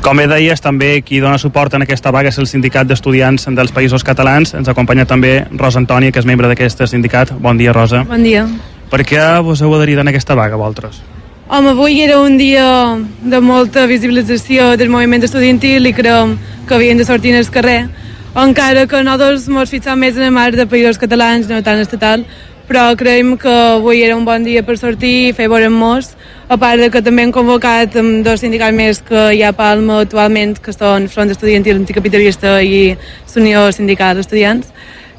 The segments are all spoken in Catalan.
Com bé deies, també qui dona suport en aquesta vaga és el Sindicat d'Estudiants dels Països Catalans. Ens acompanya també Rosa Antònia, que és membre d'aquest sindicat. Bon dia, Rosa. Bon dia. Per què vos heu adherit en aquesta vaga, vosaltres? Home, avui era un dia de molta visibilització del moviment estudiantil i creiem que havien de sortir al carrer, encara que nosaltres ens fixem més en el marc de Països Catalans, no tant estatal, però creiem que avui era un bon dia per sortir i fer veure-nos, a part de que també hem convocat amb 2 sindicats més que hi ha a Palma actualment, que són Front Estudiantil Anticapitalista i l'Unió Sindical d'Estudiants,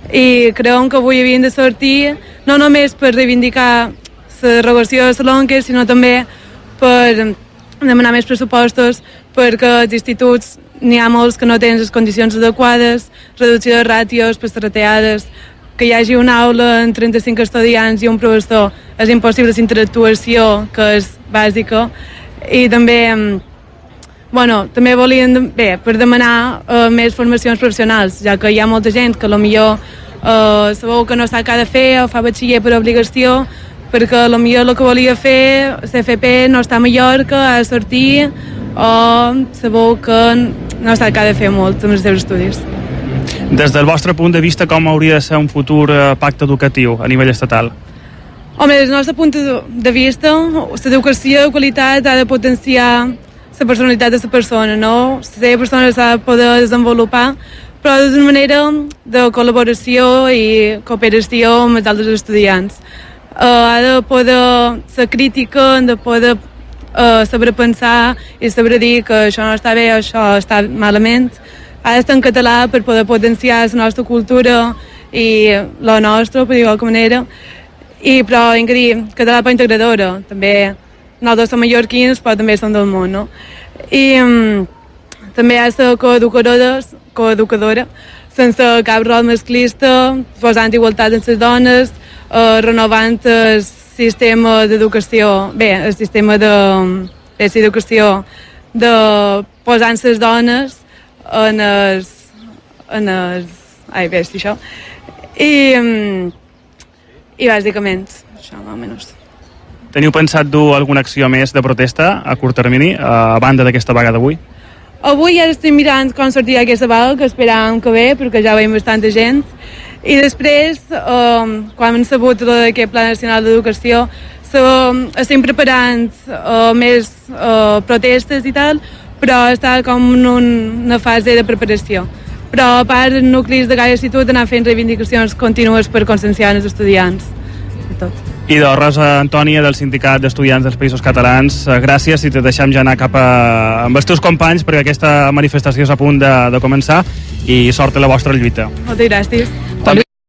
i creiem que avui havien de sortir no només per reivindicar la reversió de Salonques, sinó també per demanar més pressupostos, perquè als instituts n'hi ha molts que no tenen les condicions adequades, reducció de ràtios per les reteades, que hi hagi una aula amb 35 estudiants i un professor és impossible la interactuació, que és bàsica, i també també volien per demanar més formacions professionals, ja que hi ha molta gent que potser sabeu que no sap què ha de fer o fa batxiller per obligació, perquè potser el que volia fer CFP no està a Mallorca, ha de sortir, o sabeu que no sap què ha de fer molt amb els seus estudis. Des del vostre punt de vista, com hauria de ser un futur pacte educatiu a nivell estatal? Home, des del nostre punt de vista, l'educació de qualitat ha de potenciar la personalitat de la persona, no? La seva persona s'ha de poder desenvolupar, però d'una manera de col·laboració i cooperació amb els altres estudiants. Ha de poder ser crítica, de poder saber pensar i saber dir que això no està bé o això està malament. Ha d'estar en català per poder potenciar la nostra cultura i la nostra, per dir-ho d'alguna manera. Però hem de dir, català per integradora. També nosaltres som mallorquins, però també som del món, no? I també ha de ser coeducadora, sense cap rol masclista, posant igualtat en les dones, renovant el sistema d'educació, el sistema d'educació, posant les dones en els... això. I bàsicament, això, més o menys. Teniu pensat dur alguna acció més de protesta a curt termini, a banda d'aquesta vaga d'avui? Avui ja estem mirant com sortirà aquesta vaga, que esperàvem que bé, perquè ja veiem bastanta gent. I després, quan hem sabut d'aquest Pla Nacional d'Educació, estem preparant més protestes i tal, però està com en una fase de preparació. Però a part, els nuclis de cada institut anar fent reivindicacions contínues per conscienciar els estudiants. I de Rosa Antònia, del Sindicat d'Estudiants dels Països Catalans, gràcies, i te deixem ja anar cap amb els teus companys, perquè aquesta manifestació és a punt de començar, i sort a la vostra lluita. Moltes gràcies.